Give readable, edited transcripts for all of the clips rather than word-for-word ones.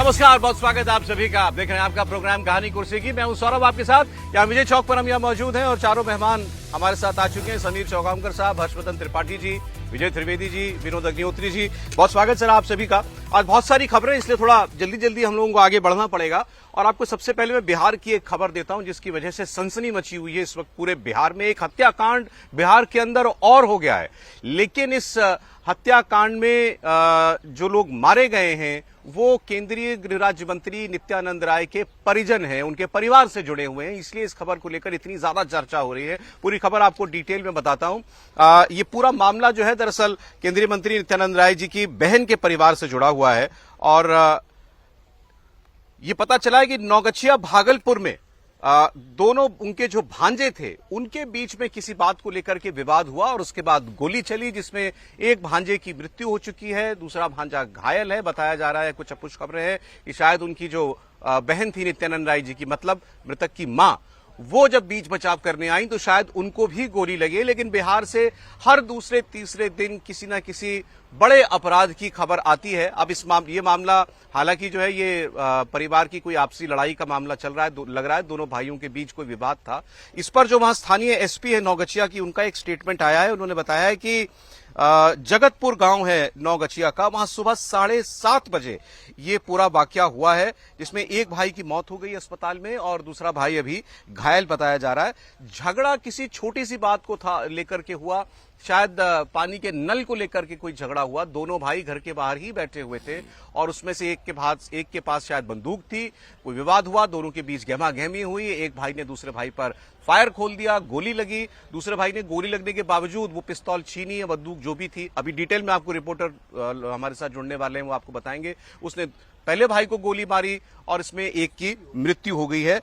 नमस्कार, बहुत स्वागत है आप सभी का। आप देख रहे हैं आपका प्रोग्राम कहानी कुर्सी की। मैं हूं सौरभ आपके साथ। यहाँ विजय चौक पर हम यहाँ मौजूद हैं और चारों मेहमान हमारे साथ आ चुके हैं। समीर चौगामकर साहब, हर्षवर्धन त्रिपाठी जी, विजय त्रिवेदी जी, विनोद अग्निहोत्री जी, बहुत स्वागत सर आप सभी का। आज बहुत सारी खबरें, इसलिए थोड़ा जल्दी जल्दी हम लोगों को आगे बढ़ना पड़ेगा। और आपको सबसे पहले मैं बिहार की एक खबर देता हूं जिसकी वजह से सनसनी मची हुई है इस वक्त पूरे बिहार में। एक हत्याकांड बिहार के अंदर और हो गया है, लेकिन इस हत्याकांड में जो लोग मारे गए हैं वो केंद्रीय गृह राज्य मंत्री नित्यानंद राय के परिजन हैं, उनके परिवार से जुड़े हुए हैं। इसलिए इस खबर को लेकर इतनी ज्यादा चर्चा हो रही है। पूरी खबर आपको डिटेल में बताता हूं। ये पूरा मामला जो है दरअसल केंद्रीय मंत्री नित्यानंद राय जी की बहन के परिवार से जुड़ा हुआ है। और ये पता चला है कि नौगछिया भागलपुर में दोनों उनके जो भांजे थे उनके बीच में किसी बात को लेकर के विवाद हुआ और उसके बाद गोली चली, जिसमें एक भांजे की मृत्यु हो चुकी है, दूसरा भांजा घायल है। बताया जा रहा है, कुछ अपुष्ट खबरें हैं कि शायद उनकी जो बहन थी नित्यानंद राय जी की, मतलब मृतक की मां, वो जब बीच बचाव करने आई तो शायद उनको भी गोली लगी। लेकिन बिहार से हर दूसरे तीसरे दिन किसी न किसी बड़े अपराध की खबर आती है। अब ये मामला हालांकि जो है ये परिवार की कोई आपसी लड़ाई का मामला चल रहा है, लग रहा है दोनों भाइयों के बीच कोई विवाद था। इस पर जो वहां स्थानीय एसपी है नौगछिया की, उनका एक स्टेटमेंट आया है। उन्होंने बताया है कि जगतपुर गांव है नौगछिया का, वहां सुबह 7:30 बजे ये पूरा वाकया हुआ है, जिसमें एक भाई की मौत हो गई अस्पताल में और दूसरा भाई अभी घायल बताया जा रहा है। झगड़ा किसी छोटी सी बात को था लेकर के हुआ, शायद पानी के नल को लेकर के कोई झगड़ा हुआ। दोनों भाई घर के बाहर ही बैठे हुए थे और उसमें से एक के पास शायद बंदूक थी। कोई विवाद हुआ, दोनों के बीच गहमा गहमी हुई। एक भाई ने दूसरे भाई पर फायर खोल दिया, गोली लगी। दूसरे भाई ने गोली लगने के बावजूद वो पिस्तौल छीनी या बंदूक जो भी थी, अभी डिटेल में आपको रिपोर्टर हमारे साथ जुड़ने वाले हैं, वो आपको बताएंगे। उसने पहले भाई को गोली मारी और इसमें एक की मृत्यु हो गई है।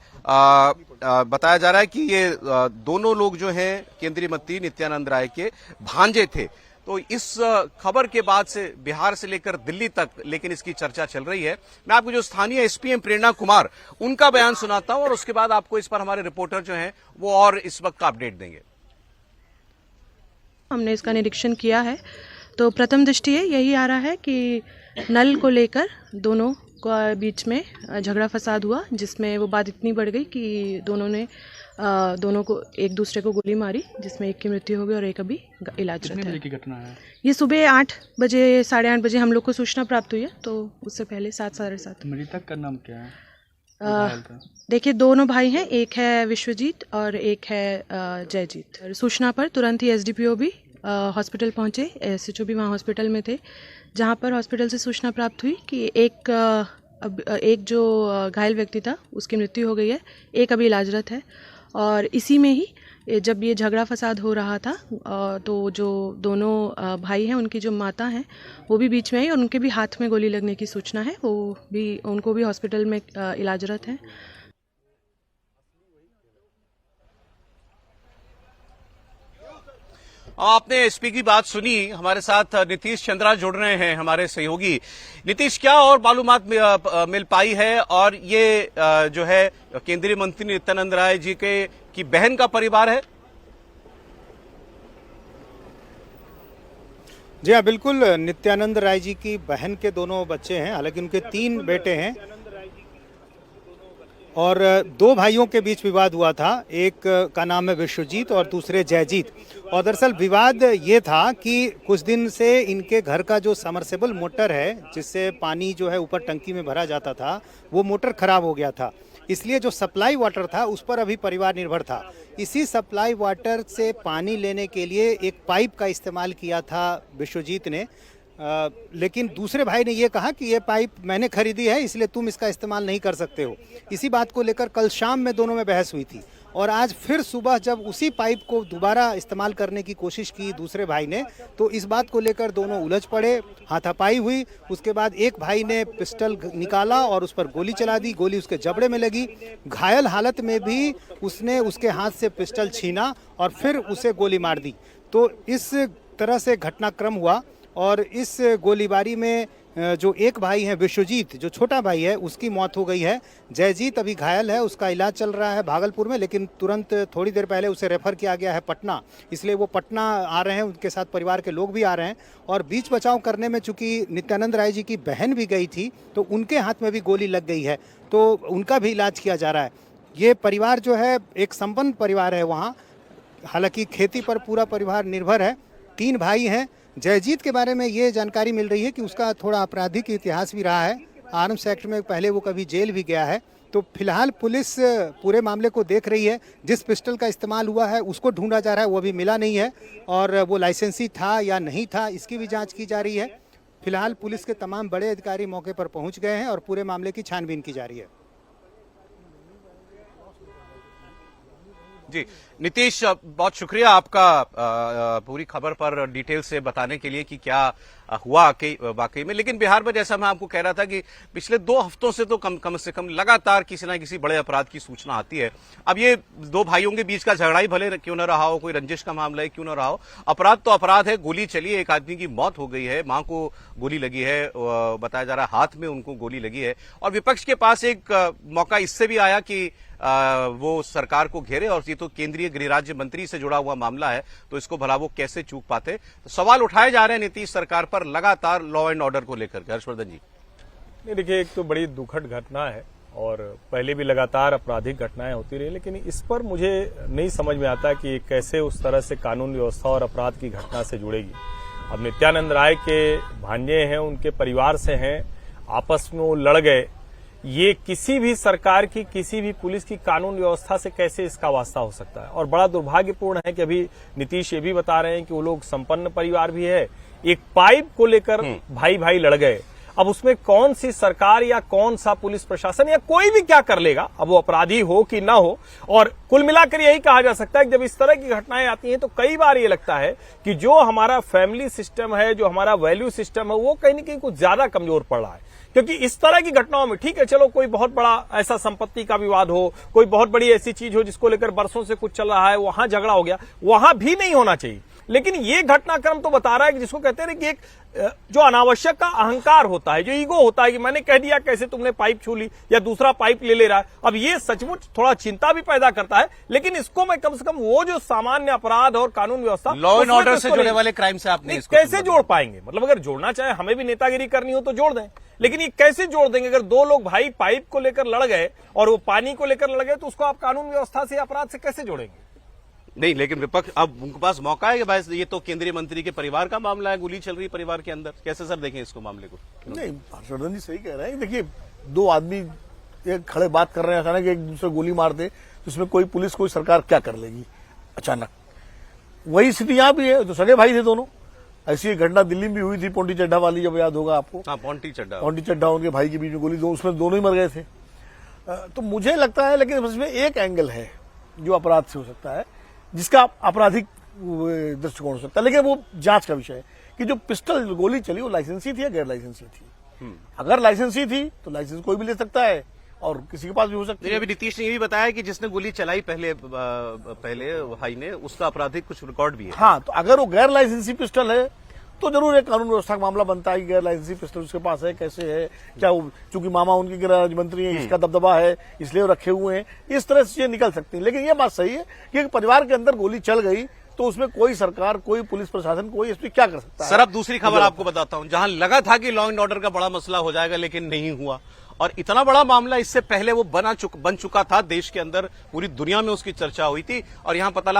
बताया जा रहा है कि ये दोनों लोग जो हैं केंद्रीय मंत्री नित्यानंद राय के भांजे थे। तो इस खबर के बाद से बिहार से लेकर दिल्ली तक लेकिन इसकी चर्चा चल रही है। मैं आपको जो स्थानीय एसपीएम प्रेरणा कुमार, उनका बयान सुनाता हूं और उसके बाद आपको इस पर हमारे रिपोर्टर जो हैं वो और इस वक्त का अपडेट देंगे। हमने इसका निरीक्षण किया है तो प्रथम दृष्टि यही आ रहा है कि नल को लेकर दोनों के बीच में झगड़ा फसाद हुआ, जिसमें वो बात इतनी बढ़ गई कि दोनों को एक दूसरे को गोली मारी, जिसमें एक की मृत्यु हो गई और एक अभी इलाजरत है। कितने बजे की घटना है? ये सुबह 8 बजे 8:30 बजे हम लोग को सूचना प्राप्त हुई है, तो उससे पहले 7 साढ़े 7। मृतक का नाम क्या है? देखिए, दोनों भाई हैं, एक है विश्वजीत और एक है जयजीत। सूचना पर तुरंत ही एसडीपीओ भी हॉस्पिटल पहुंचे, एसएचओ भी वहाँ हॉस्पिटल में थे, जहाँ पर हॉस्पिटल से सूचना प्राप्त हुई कि एक जो घायल व्यक्ति था उसकी मृत्यु हो गई है, एक अभी इलाजरत है। और इसी में ही जब ये झगड़ा फसाद हो रहा था तो जो दोनों भाई हैं उनकी जो माता हैं वो भी बीच में आई और उनके भी हाथ में गोली लगने की सूचना है, उनको भी हॉस्पिटल में इलाजरत है। आपने एसपी की बात सुनी। हमारे साथ नीतीश चंद्रा जुड़ रहे हैं, हमारे सहयोगी। नीतीश, क्या और मालूमात मिल पाई है? और ये जो है केंद्रीय मंत्री नित्यानंद राय जी की बहन का परिवार है? जी हाँ, बिल्कुल। नित्यानंद राय जी की बहन के दोनों बच्चे हैं, हालांकि उनके 3 बेटे हैं और 2 भाइयों के बीच विवाद हुआ था। एक का नाम है विश्वजीत और दूसरे जयजीत। और दरअसल विवाद ये था कि कुछ दिन से इनके घर का जो समरसेबल मोटर है, जिससे पानी जो है ऊपर टंकी में भरा जाता था, वो मोटर खराब हो गया था। इसलिए जो सप्लाई वाटर था उस पर अभी परिवार निर्भर था। इसी सप्लाई वाटर से पानी लेने के लिए एक पाइप का इस्तेमाल किया था विश्वजीत ने। लेकिन दूसरे भाई ने ये कहा कि ये पाइप मैंने खरीदी है, इसलिए तुम इसका इस्तेमाल नहीं कर सकते हो। इसी बात को लेकर कल शाम में दोनों में बहस हुई थी और आज फिर सुबह जब उसी पाइप को दोबारा इस्तेमाल करने की कोशिश की दूसरे भाई ने, तो इस बात को लेकर दोनों उलझ पड़े, हाथापाई हुई। उसके बाद एक भाई ने पिस्टल निकाला और उस पर गोली चला दी। गोली उसके जबड़े में लगी। घायल हालत में भी उसने उसके हाथ से पिस्टल छीना और फिर उसे गोली मार दी। तो इस तरह से घटनाक्रम हुआ और इस गोलीबारी में जो एक भाई है विश्वजीत, जो छोटा भाई है, उसकी मौत हो गई है। जयजीत अभी घायल है, उसका इलाज चल रहा है भागलपुर में, लेकिन तुरंत थोड़ी देर पहले उसे रेफर किया गया है पटना, इसलिए वो पटना आ रहे हैं, उनके साथ परिवार के लोग भी आ रहे हैं। और बीच बचाव करने में चूंकि नित्यानंद राय जी की बहन भी गई थी, तो उनके हाथ में भी गोली लग गई है, तो उनका भी इलाज किया जा रहा है। ये परिवार जो है एक संपन्न परिवार है वहाँ, हालांकि खेती पर पूरा परिवार निर्भर है। 3 भाई हैं। जयजीत के बारे में ये जानकारी मिल रही है कि उसका थोड़ा आपराधिक इतिहास भी रहा है, आर्म्स एक्ट में पहले वो कभी जेल भी गया है। तो फिलहाल पुलिस पूरे मामले को देख रही है। जिस पिस्टल का इस्तेमाल हुआ है उसको ढूंढा जा रहा है, वो अभी मिला नहीं है, और वो लाइसेंसी था या नहीं था इसकी भी जांच की जा रही है। फिलहाल पुलिस के तमाम बड़े अधिकारी मौके पर पहुंच गए हैं और पूरे मामले की छानबीन की जा रही है। जी नीतीश, बहुत शुक्रिया आपका पूरी खबर पर डिटेल से बताने के लिए कि क्या हुआ वाकई में। लेकिन बिहार में जैसा मैं आपको कह रहा था कि पिछले 2 हफ्तों से तो कम से कम लगातार किसी ना किसी बड़े अपराध की सूचना आती है। अब ये 2 भाइयों के बीच का झगड़ा ही भले क्यों न रहा हो, कोई रंजिश का मामला है क्यों न रहा हो, अपराध तो अपराध है। गोली चली है, एक आदमी की मौत हो गई है, मां को गोली लगी है, बताया जा रहा है हाथ में उनको गोली लगी है। और विपक्ष के पास एक मौका इससे भी आया कि वो सरकार को घेरे, और ये तो केंद्रीय गृह राज्य मंत्री से जुड़ा हुआ मामला है, तो इसको भला वो कैसे चूक पाते। तो सवाल उठाए जा रहे हैं नीतीश सरकार पर लगातार लॉ एंड ऑर्डर को लेकर। हर्षवर्धन जी, नहीं देखिए, एक तो बड़ी दुखद घटना है और पहले भी लगातार आपराधिक घटनाएं होती रही, लेकिन इस पर मुझे नहीं समझ में आता कि कैसे उस तरह से कानून व्यवस्था और अपराध की घटना से जुड़ेगी। अब नित्यानंद राय के भांजे हैं, उनके परिवार से हैं, आपस में वो लड़ गए, ये किसी भी सरकार की, किसी भी पुलिस की कानून व्यवस्था से कैसे इसका वास्ता हो सकता है। और बड़ा दुर्भाग्यपूर्ण है कि अभी नीतीश ये भी बता रहे हैं कि वो लोग संपन्न परिवार भी है, एक पाइप को लेकर भाई भाई लड़ गए। अब उसमें कौन सी सरकार या कौन सा पुलिस प्रशासन या कोई भी क्या कर लेगा, अब वो अपराधी हो कि ना हो। और कुल मिलाकर यही कहा जा सकता है कि जब इस तरह की घटनाएं आती हैं तो कई बार ये लगता है कि जो हमारा फैमिली सिस्टम है, जो हमारा वैल्यू सिस्टम है, वो कहीं ना कहीं कुछ ज्यादा कमजोर पड़ रहा है। क्योंकि इस तरह की घटनाओं में ठीक है, चलो कोई बहुत बड़ा ऐसा संपत्ति का विवाद हो, कोई बहुत बड़ी ऐसी चीज हो जिसको लेकर बरसों से कुछ चल रहा है, वहां झगड़ा हो गया, वहां भी नहीं होना चाहिए। लेकिन ये घटनाक्रम तो बता रहा है कि जिसको कहते हैं कि एक जो अनावश्यक का अहंकार होता है, जो ईगो होता है कि मैंने कह दिया कैसे तुमने पाइप छू ली या दूसरा पाइप ले रहा है। अब ये सचमुच थोड़ा चिंता भी पैदा करता है, लेकिन इसको मैं कम से कम वो जो सामान्य अपराध और कानून व्यवस्था, लॉ एंड ऑर्डर से जुड़े वाले क्राइम से आपने इसको कैसे जोड़ पाएंगे। मतलब अगर जोड़ना चाहे, हमें भी नेतागिरी करनी हो तो जोड़ दें, लेकिन ये कैसे जोड़ देंगे। अगर 2 लोग भाई पाइप को लेकर लड़ गए और वो पानी को लेकर लड़ गए, तो उसको आप कानून व्यवस्था से अपराध से कैसे जोड़ेंगे। नहीं, लेकिन विपक्ष, अब उनके पास मौका है कि भाई ये तो केंद्रीय मंत्री के परिवार का मामला है, गोली चल रही है परिवार के अंदर, कैसे सर देखें इसको मामले को। नहीं, हर्षवर्धन जी सही कह रहे हैं। देखिए, 2 आदमी एक खड़े बात कर रहे हैं, अचानक एक दूसरे गोली मार दे तो इसमें कोई पुलिस, कोई सरकार क्या कर लेगी अचानक। वही स्थिति यहाँ भी है, तो सगे भाई थे दोनों। ऐसी एक घटना दिल्ली में भी हुई थी, पोंटी चड्ढा वाली, जब याद होगा आपको। हाँ, पोंटी चड्ढा उनके भाई के बीच में गोली, उसमें दोनों ही मर गए थे। तो मुझे लगता है, लेकिन इसमें एक एंगल है जो अपराध से हो सकता है, जिसका आपराधिक दृष्टिकोण हो सकता है, लेकिन वो जांच का विषय है कि जो पिस्टल गोली चली वो लाइसेंसी थी या गैर लाइसेंसी थी। अगर लाइसेंसी थी तो लाइसेंस कोई भी ले सकता है और किसी के पास भी हो सकती है। अभी नीतीश ने ये भी बताया कि जिसने गोली चलाई पहले भाई ने, उसका आपराधिक कुछ रिकॉर्ड भी है। हाँ, तो अगर वो गैर लाइसेंसी पिस्टल है तो जरूर एक कानून व्यवस्था का मामला बनता है कि गैर लाइसेंसी पिस्टल उसके पास है, कैसे है, क्या वो चूंकि मामा उनकी गृह राज्य मंत्री है, इसका दबदबा है इसलिए वो रखे हुए हैं, इस तरह से निकल सकती है। लेकिन ये बात सही है कि एक परिवार के अंदर गोली चल गई तो उसमें कोई सरकार, कोई पुलिस प्रशासन, कोई एसपी क्या कर सकता है। सर, अब दूसरी खबर आपको बताता हूं, जहां लगा था कि लॉ एंड ऑर्डर का बड़ा मसला हो जाएगा, लेकिन नहीं हुआ। और इतना बड़ा मामला इससे पहले वो बन चुका था देश के अंदर, पूरी दुनिया में उसकी चर्चा हुई थी, और यहां पता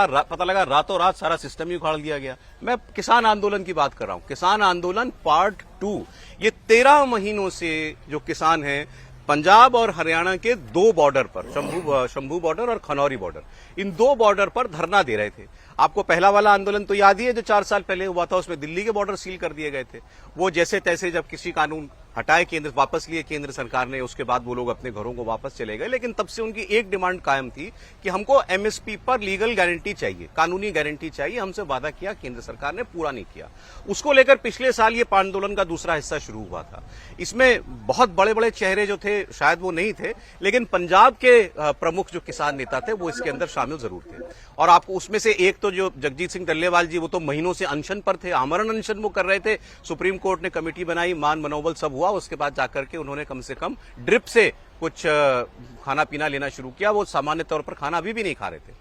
लगा रातों रात सारा सिस्टम ही उखाड़ दिया गया। मैं किसान आंदोलन की बात कर रहा हूं, किसान आंदोलन पार्ट 2। ये 13 महीनों से जो किसान हैं पंजाब और हरियाणा के 2 बॉर्डर पर, शंभू बॉर्डर और खनौरी बॉर्डर, इन 2 बॉर्डर पर धरना दे रहे थे। आपको पहला वाला आंदोलन तो याद ही है जो 4 साल पहले हुआ था, उसमें दिल्ली के बॉर्डर सील कर दिए गए थे। वो जैसे तैसे जब किसी कानून हटाए, केंद्र वापस लिए केंद्र सरकार ने, उसके बाद वो लोग अपने घरों को वापस चले गए। लेकिन तब से उनकी एक डिमांड कायम थी कि हमको एमएसपी पर लीगल गारंटी चाहिए, कानूनी गारंटी चाहिए। हमसे वादा किया, केंद्र सरकार ने पूरा नहीं किया। उसको लेकर पिछले साल ये आंदोलन का दूसरा हिस्सा शुरू हुआ था। इसमें बहुत बड़े बड़े चेहरे जो थे, शायद वो नहीं थे, लेकिन पंजाब के प्रमुख जो किसान नेता थे वो इसके अंदर शामिल जरूर थे। और आपको उसमें से एक तो जो जगजीत सिंह डल्लेवाल जी, वो तो महीनों से अनशन पर थे, आमरण अनशन वो कर रहे थे। सुप्रीम कोर्ट ने कमेटी बनाई, मान मनोबल सब हुआ, उसके बाद जाकर के उन्होंने कम से कम ड्रिप से कुछ खाना पीना लेना शुरू किया। वो सामान्य तौर पर खाना अभी भी नहीं खा रहे थे।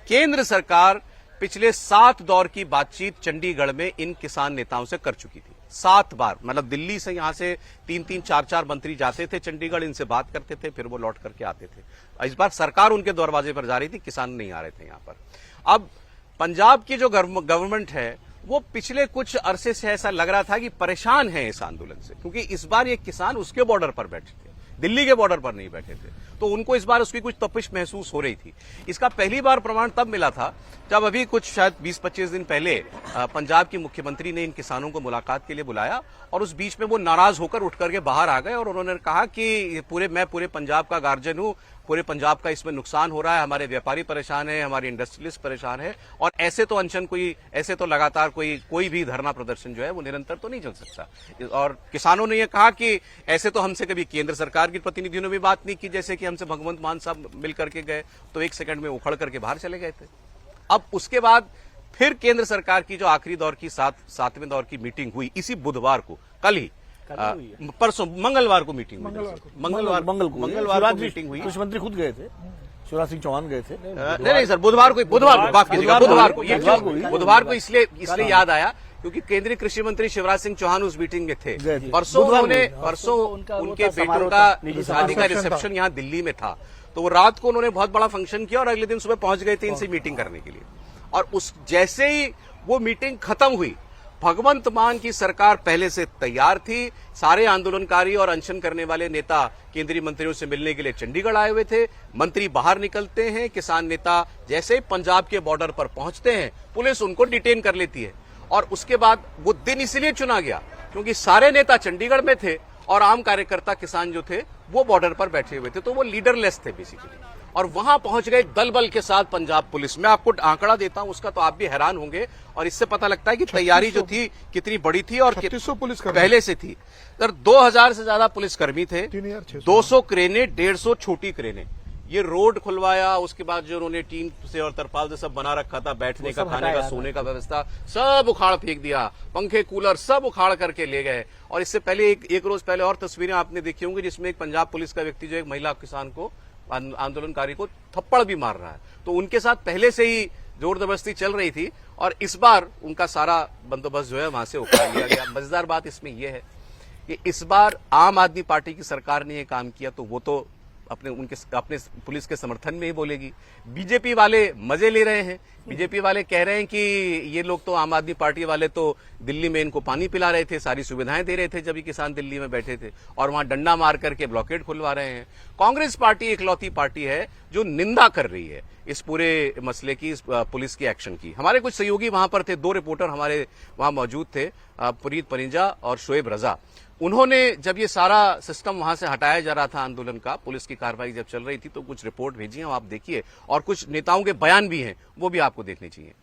केंद्र सरकार पिछले 7 दौर की बातचीत चंडीगढ़ में इन किसान नेताओं से कर चुकी थी। 7 बार, मतलब दिल्ली से यहां से 3-3, 4-4 मंत्री जाते थे चंडीगढ़, इनसे बात करते थे, फिर वो लौट करके आते थे। इस बार सरकार उनके दरवाजे पर जा रही थी, किसान नहीं आ रहे थे यहां पर। अब पंजाब की जो गवर्नमेंट है वो पिछले कुछ अरसे से ऐसा लग रहा था कि परेशान है इस आंदोलन से, क्योंकि इस बार ये किसान उसके बॉर्डर पर बैठे थे, दिल्ली के बॉर्डर पर नहीं बैठे थे। तो उनको इस बार उसकी कुछ तपिश महसूस हो रही थी। इसका पहली बार प्रमाण तब मिला था जब अभी कुछ शायद 20-25 दिन पहले पंजाब की मुख्यमंत्री ने इन किसानों को मुलाकात के लिए बुलाया, और उस बीच में वो नाराज होकर उठ करके बाहर आ गए और उन्होंने कहा कि मैं पूरे पंजाब का गार्जियन हूं, पूरे पंजाब का इसमें नुकसान हो रहा है, हमारे व्यापारी परेशान है, हमारे इंडस्ट्रियलिस्ट परेशान है, और ऐसे तो अनशन ऐसे तो लगातार कोई भी धरना प्रदर्शन जो है वो निरंतर तो नहीं चल सकता। और किसानों ने यह कहा कि ऐसे तो हमसे कभी केंद्र सरकार के प्रतिनिधियों ने भी बात नहीं की, जैसे कि हमसे भगवंत मान साहब मिल करके गए तो 1 सेकंड में उखड़ करके बाहर चले गए थे। अब उसके बाद फिर केंद्र सरकार की जो आखिरी दौर की 7वें दौर की मीटिंग हुई इसी बुधवार को, कल ही परसों मंगलवार को मीटिंग हुई, मंगलवार को मीटिंग हुई। कृषि मंत्री खुद गए थे, शिवराज सिंह चौहान गए थे। नहीं सर, बुधवार को माफ कीजिएगा, बुधवार को इसलिए याद आया क्योंकि केंद्रीय कृषि मंत्री शिवराज सिंह चौहान उस मीटिंग में थे। परसों उनके बेटों का शादी का रिसेप्शन यहाँ दिल्ली में था, तो वो रात को उन्होंने बहुत बड़ा फंक्शन किया और अगले दिन सुबह पहुंच गए थे इनसे मीटिंग करने के लिए। और उस जैसे ही वो मीटिंग खत्म हुई, भगवंत मान की सरकार पहले से तैयार थी। सारे आंदोलनकारी और अनशन करने वाले नेता केंद्रीय मंत्रियों से मिलने के लिए चंडीगढ़ आए हुए थे। मंत्री बाहर निकलते हैं, किसान नेता जैसे ही पंजाब के बॉर्डर पर पहुंचते हैं, पुलिस उनको डिटेन कर लेती है। और उसके बाद वो दिन इसलिए चुना गया क्योंकि सारे नेता चंडीगढ़ में थे और आम कार्यकर्ता किसान जो थे वो बॉर्डर पर बैठे हुए थे, तो वो लीडरलेस थे बेसिकली। और वहां पहुंच गए दल बल के साथ पंजाब पुलिस। मैं आपको आंकड़ा देता हूं उसका, तो आप भी हैरान होंगे, और इससे पता लगता है कि तैयारी जो थी कितनी बड़ी थी और 3600 पुलिस पहले से थी। सर 2000 से ज्यादा पुलिसकर्मी थे, 200 क्रेनें, 150 छोटी क्रेनें। ये रोड खुलवाया, उसके बाद जो उन्होंने टीन से और तरपाल से सब बना रखा था, बैठने का, खाने का, सोने का व्यवस्था, सब उखाड़ फेंक दिया। पंखे कूलर सब उखाड़ करके ले गए। और इससे पहले एक रोज पहले और तस्वीरें आपने देखी होंगी जिसमें एक पंजाब पुलिस का व्यक्ति जो एक महिला किसान को, आंदोलनकारी को थप्पड़ भी मार रहा है। तो उनके साथ पहले से ही जोर जबरदस्ती चल रही थी और इस बार उनका सारा बंदोबस्त जो है वहां से उखाड़ लिया गया। मजेदार बात इसमें यह है कि इस बार आम आदमी पार्टी की सरकार ने यह काम किया तो वो तो अपने पुलिस के समर्थन में ही बोलेगी। बीजेपी वाले मजे ले रहे हैं। बीजेपी वाले कह रहे हैं कि ये लोग तो, आम आदमी पार्टी वाले तो दिल्ली में इनको पानी पिला रहे थे, सारी सुविधाएं दे रहे थे जब ये किसान दिल्ली में बैठे थे, और वहां डंडा मार करके ब्लॉकेड खुलवा रहे हैं। कांग्रेस पार्टी इकलौती पार्टी है जो निंदा कर रही है इस पूरे मसले की, इस पुलिस की एक्शन की। हमारे कुछ सहयोगी वहां पर थे, 2 रिपोर्टर हमारे वहां मौजूद थे, पुनीत परिंजा और शोएब रजा। उन्होंने जब ये सारा सिस्टम वहां से हटाया जा रहा था आंदोलन का, पुलिस की कार्रवाई जब चल रही थी, तो कुछ रिपोर्ट भेजी हैं, आप देखिए, और कुछ नेताओं के बयान भी हैं, वो भी आपको देखने चाहिए।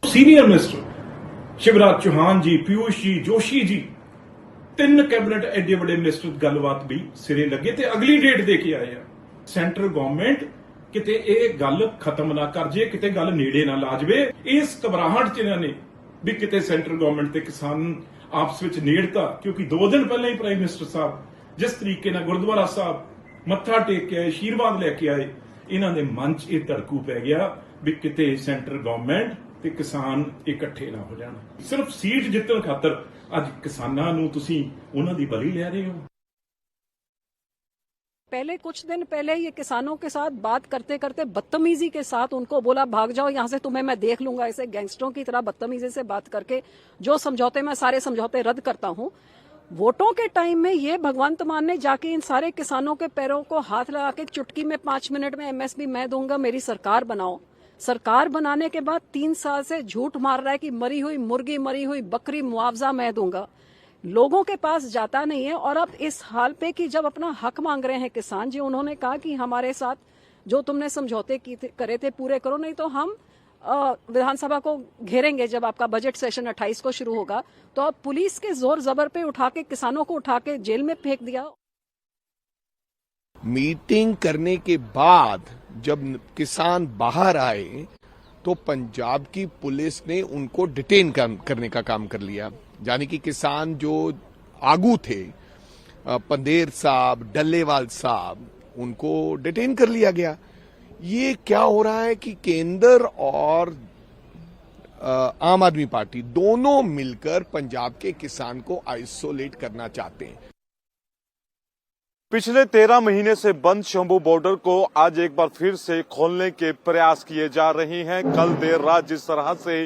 सीनियर मिनिस्टर शिवराज चौहान जी, पीयूष जी, जोशी जी, 3 कैबिनेट एडे बड़े मिनिस्टर गलबात भी सिरे लगे ते अगली डेट दे के आए हैं। सेंट्रल गवर्नमेंट किते ਇਹ ਗੱਲ ਖਤਮ ਨਾ ਕਰ ਜੇ, ਕਿਤੇ ਗੱਲ ਨੇੜੇ ਨਾ ਲਾ ਜਵੇ। ਇਸ ਘਬਰਾਹਟ ਚ ਇਹਨਾਂ ਨੇ ਵੀ ਕਿਤੇ ਸੈਂਟਰ ਗਵਰਨਮੈਂਟ ਤੇ ਕਿਸਾਨ ਆਪਸ ਵਿੱਚ ਨੇੜਤਾ, ਕਿਉਂਕਿ 2 ਦਿਨ ਪਹਿਲਾਂ ਹੀ ਪ੍ਰਾਈਮ ਮਿਨਿਸਟਰ ਸਾਹਿਬ ਜਿਸ ਤਰੀਕੇ ਨਾਲ ਗੁਰਦੁਆਰਾ ਸਾਹਿਬ ਮੱਥਾ ਟੇਕ ਕੇ ਆਏ, ਆਸ਼ੀਰਵਾਦ ਲੈ ਕੇ ਆਏ, ਇਹਨਾਂ ਦੇ ਮਨ 'ਚ ਇਹ ਧੜਕੂ ਪੈ ਗਿਆ ਵੀ ਕਿਤੇ ਸੈਂਟਰ ਗਵਰਨਮੈਂਟ ਤੇ ਕਿਸਾਨ ਇਕੱਠੇ ਨਾ ਹੋ ਜਾਣ। ਸਿਰਫ ਸੀਟ ਜਿੱਤਣ ਖਾਤਰ ਅੱਜ ਕਿਸਾਨਾਂ ਨੂੰ ਤੁਸੀਂ ਉਹਨਾਂ ਦੀ ਬਲੀ ਲੈ ਰਹੇ ਹੋ। पहले कुछ दिन पहले ये किसानों के साथ बात करते करते बदतमीजी के साथ उनको बोला भाग जाओ यहाँ से, तुम्हें मैं देख लूंगा। ऐसे गैंगस्टरों की तरह बदतमीजी से बात करके जो समझौते, मैं सारे समझौते रद्द करता हूँ। वोटों के टाइम में ये भगवंत मान ने जाके इन सारे किसानों के पैरों को हाथ लगा के चुटकी में 5 मिनट में एमएसपी मैं दूंगा, मेरी सरकार बनाओ। सरकार बनाने के बाद 3 साल से झूठ मार रहा है कि मरी हुई मुर्गी, मरी हुई बकरी मुआवजा मैं दूंगा। लोगों के पास जाता नहीं है। और अब इस हाल पे कि जब अपना हक मांग रहे हैं किसान जी, उन्होंने कहा कि हमारे साथ जो तुमने समझौते करे थे पूरे करो, नहीं तो हम विधानसभा को घेरेंगे जब आपका बजट सेशन 28 को शुरू होगा। तो अब पुलिस के जोर जबर पे उठा के किसानों को उठा के जेल में फेंक दिया। मीटिंग करने के बाद जब किसान बाहर आए तो पंजाब की पुलिस ने उनको डिटेन करने का काम कर लिया। यानी कि किसान जो आगू थे, पंदेर साहब, डल्लेवाल साहब, उनको डिटेन कर लिया गया। ये क्या हो रहा है कि केंद्र और आम आदमी पार्टी दोनों मिलकर पंजाब के किसान को आइसोलेट करना चाहते हैं। पिछले 13 महीने से बंद शंभू बॉर्डर को आज एक बार फिर से खोलने के प्रयास किए जा रहे हैं। कल देर रात जिस तरह से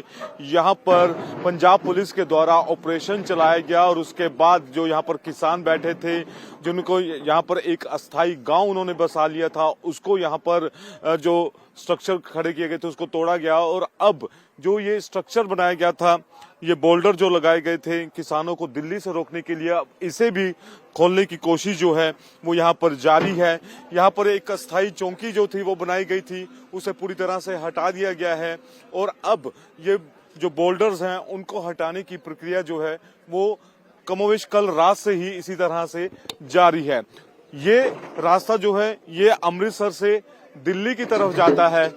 यहां पर पंजाब पुलिस के द्वारा ऑपरेशन चलाया गया और उसके बाद जो यहां पर किसान बैठे थे, जिनको यहां पर एक अस्थायी गांव उन्होंने बसा लिया था, उसको यहां पर जो स्ट्रक्चर खड़े किए गए थे उसको तोड़ा गया। और अब जो ये स्ट्रक्चर बनाया गया था, ये बोल्डर जो लगाए गए थे किसानों को दिल्ली से रोकने के लिए, अब इसे भी खोलने की कोशिश जो है वो यहाँ पर जारी है। यहाँ पर एक अस्थायी चौकी जो थी वो बनाई गई थी, उसे पूरी तरह से हटा दिया गया है। और अब ये जो बोल्डर्स हैं उनको हटाने की प्रक्रिया जो है वो कमोवेश कल रात से ही इसी तरह से जारी है। ये रास्ता जो है ये अमृतसर से दिल्ली की तरफ जाता है।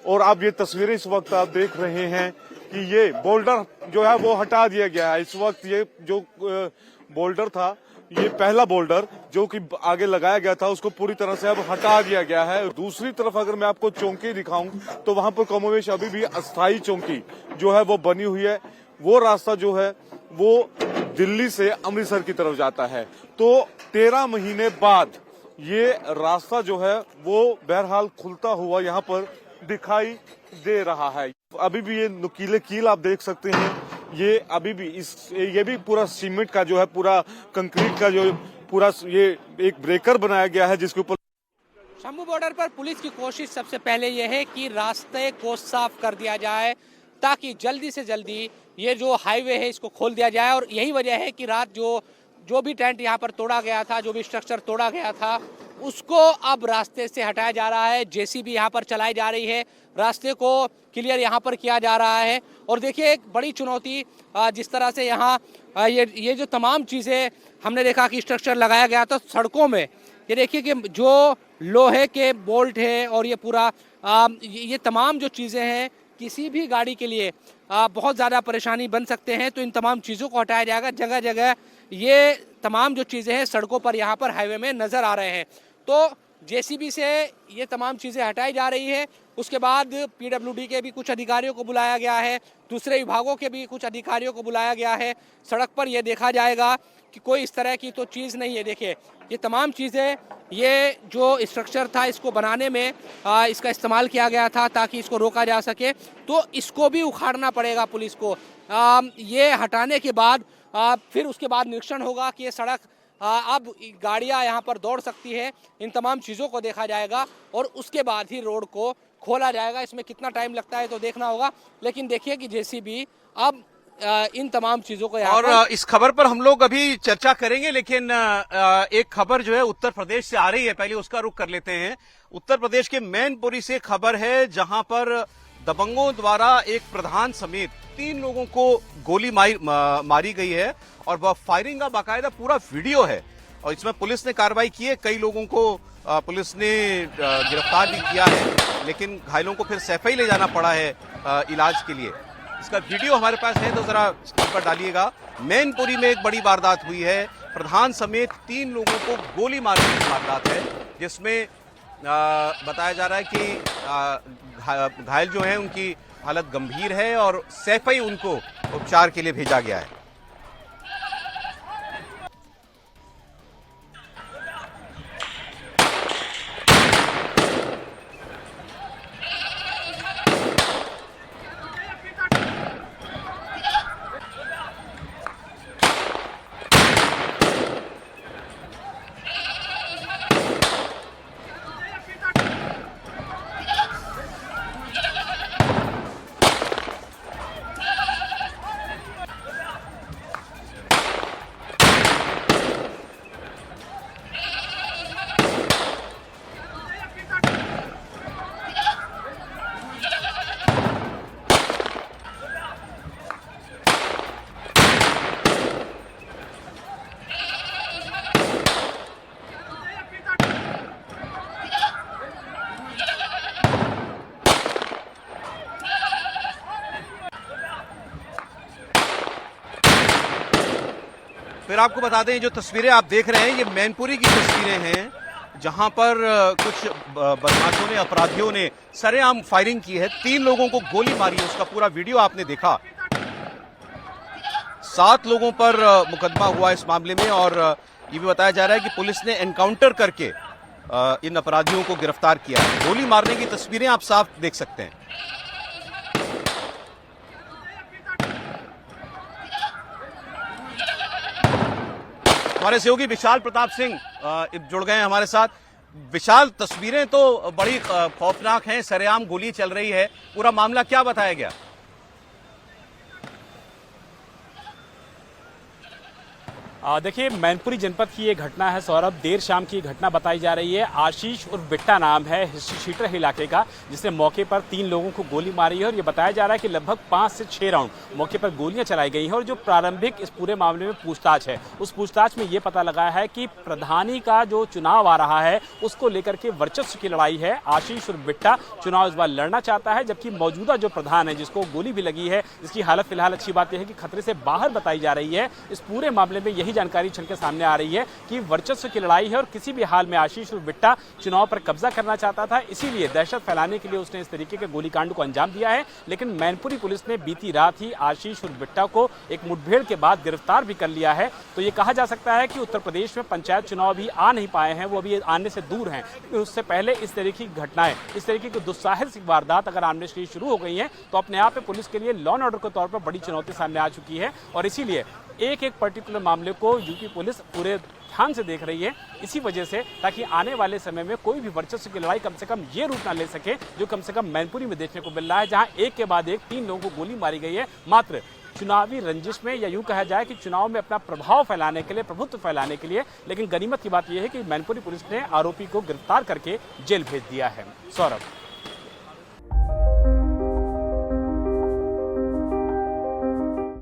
और अब ये तस्वीरें इस वक्त आप देख रहे हैं कि ये बोल्डर जो है वो हटा दिया गया है। इस वक्त ये जो बोल्डर था, ये पहला बोल्डर जो कि आगे लगाया गया था, उसको पूरी तरह से अब हटा दिया गया है। दूसरी तरफ अगर मैं आपको चौकी दिखाऊं तो वहां पर कमोवेश अभी भी अस्थायी चौकी जो है वो बनी हुई है। वो रास्ता जो है वो दिल्ली से अमृतसर की तरफ जाता है। तो 13 महीने बाद ये रास्ता जो है वो बहरहाल खुलता हुआ यहाँ पर दिखाई दे रहा है। अभी भी ये नुकीले कील आप देख सकते हैं, ये अभी भी ये भी पूरा सीमेंट का जो है, पूरा कंक्रीट का जो पूरा ये एक ब्रेकर बनाया गया है जिसके ऊपर। शंभू बॉर्डर पर पुलिस की कोशिश सबसे पहले यह है कि रास्ते को साफ कर दिया जाए ताकि जल्दी से जल्दी ये जो हाईवे है इसको खोल दिया जाए। और यही वजह है कि रात जो भी टेंट यहाँ पर तोड़ा गया था, जो भी स्ट्रक्चर तोड़ा गया था, उसको अब रास्ते से हटाया जा रहा है। जेसीबी यहाँ पर चलाई जा रही है, रास्ते को क्लियर यहाँ पर किया जा रहा है। और देखिए एक बड़ी चुनौती जिस तरह से यहाँ ये जो तमाम चीज़ें हमने देखा कि स्ट्रक्चर लगाया गया था सड़कों में, ये देखिए कि जो लोहे के बोल्ट है और ये पूरा ये तमाम जो चीज़ें हैं किसी भी गाड़ी के लिए बहुत ज़्यादा परेशानी बन सकते हैं। तो इन तमाम चीज़ों को हटाया जाएगा। जगह जगह ये तमाम जो चीज़ें हैं सड़कों पर यहाँ पर हाईवे में नज़र आ रहे हैं। तो जेसीबी से ये तमाम चीज़ें हटाई जा रही है। उसके बाद पीडब्ल्यूडी के भी कुछ अधिकारियों को बुलाया गया है, दूसरे विभागों के भी कुछ अधिकारियों को बुलाया गया है। सड़क पर यह देखा जाएगा कि कोई इस तरह की तो चीज़ नहीं है। देखिए ये तमाम चीज़ें, ये जो स्ट्रक्चर था इसको बनाने में इसका इस्तेमाल किया गया था ताकि इसको रोका जा सके। तो इसको भी उखाड़ना पड़ेगा पुलिस को। ये हटाने के बाद फिर उसके बाद निरीक्षण होगा कि ये सड़क अब गाड़ियां यहाँ पर दौड़ सकती है। इन तमाम चीज़ों को देखा जाएगा और उसके बाद ही रोड को खोला जाएगा। इसमें कितना टाइम लगता है तो देखना होगा। लेकिन देखिए कि जेसीबी अब इन तमाम चीजों को और इस खबर पर हम लोग अभी चर्चा करेंगे, लेकिन एक खबर जो है उत्तर प्रदेश से आ रही है, पहले उसका रुख कर लेते हैं। उत्तर प्रदेश के मैनपुरी से खबर है जहां पर दबंगों द्वारा एक प्रधान समेत 3 लोगों को गोली मारी गई है और वह फायरिंग का बाकायदा पूरा वीडियो है। और इसमें पुलिस ने कार्रवाई की है, कई लोगों को पुलिस ने गिरफ्तार भी किया है, लेकिन घायलों को फिर सैफई ले जाना पड़ा है इलाज के लिए। इसका वीडियो हमारे पास है तो जरा स्क्रीन पर डालिएगा। मैनपुरी में एक बड़ी वारदात हुई है, प्रधान समेत 3 लोगों को गोली मारने की वारदात है, जिसमें बताया जा रहा है कि घायल जो हैं उनकी हालत गंभीर है और सैफई उनको उपचार के लिए भेजा गया है। फिर आपको बता दें, जो तस्वीरें आप देख रहे हैं ये मैनपुरी की तस्वीरें हैं, जहां पर कुछ बदमाशों ने, अपराधियों ने सरेआम फायरिंग की है, 3 लोगों को गोली मारी है। उसका पूरा वीडियो आपने देखा। 7 लोगों पर मुकदमा हुआ इस मामले में और ये भी बताया जा रहा है कि पुलिस ने एनकाउंटर करके इन अपराधियों को गिरफ्तार किया है। गोली मारने की तस्वीरें आप साफ देख सकते हैं। हमारे सहयोगी विशाल प्रताप सिंह जुड़ गए हैं हमारे साथ। विशाल, तस्वीरें तो बड़ी खौफनाक हैं, सरेआम गोली चल रही है, पूरा मामला क्या बताया गया? देखिए, मैनपुरी जनपद की ये घटना है सौरभ। देर शाम की घटना बताई जा रही है। आशीष उर्फ बिट्टा नाम है शीटर इलाके का, जिसने मौके पर 3 लोगों को गोली मारी है और ये बताया जा रहा है कि लगभग 5 से 6 राउंड मौके पर गोलियां चलाई गई हैं। और जो प्रारंभिक इस पूरे मामले में पूछताछ है, उस पूछताछ में ये पता लगा है कि प्रधानी का जो चुनाव आ रहा है उसको लेकर के वर्चस्व की लड़ाई है। आशीष उर्फ बिट्टा चुनाव इस बार लड़ना चाहता है, जबकि मौजूदा जो प्रधान है, जिसको गोली भी लगी है, जिसकी हालत फिलहाल अच्छी बात यह है कि खतरे से बाहर बताई जा रही है। इस पूरे मामले में यही जानकारी चल के सामने आ रही है कि वर्चस्व की लड़ाई है और किसी भी हाल में आशीष उर्फ बिट्टा चुनाव पर कब्जा करना चाहता था, इसीलिए दहशत फैलाने के लिए उसने इस तरीके के गोलीकांड को अंजाम दिया है। लेकिन मैनपुरी पुलिस ने बीती रात ही आशीष उर्फ बिट्टा को एक मुठभेड़ के बाद गिरफ्तार भी कर लिया है। तो ये कहा जा सकता है कि उत्तर प्रदेश में पंचायत चुनाव भी आ नहीं पाए हैं, वो अभी आने से दूर हैं। उससे पहले इस तरीके की घटनाएं, इस तरीके की दुस्साहसिक वारदात अगर आमने से शुरू हो गई हैं तो अपने आप में पुलिस के लिए लॉ एंड ऑर्डर के तौर पर बड़ी चुनौती सामने आ चुकी है। और इसीलिए एक पर्टिकुलर मामले को यूपी पुलिस पूरे ध्यान से देख रही है, इसी वजह से, ताकि आने वाले समय में कोई भी वर्चस्व की लड़ाई कम से कम ये रूप ना ले सके जो कम से कम मैनपुरी में देखने को मिल रहा है, जहां एक के बाद एक 3 लोगों को गोली मारी गई है, मात्र चुनावी रंजिश में, या यूं कहा जाए कि चुनाव में अपना प्रभाव फैलाने के लिए, प्रभुत्व फैलाने के लिए। लेकिन गनीमत की बात यह है कि मैनपुरी पुलिस ने आरोपी को गिरफ्तार करके जेल भेज दिया है। सौरभ।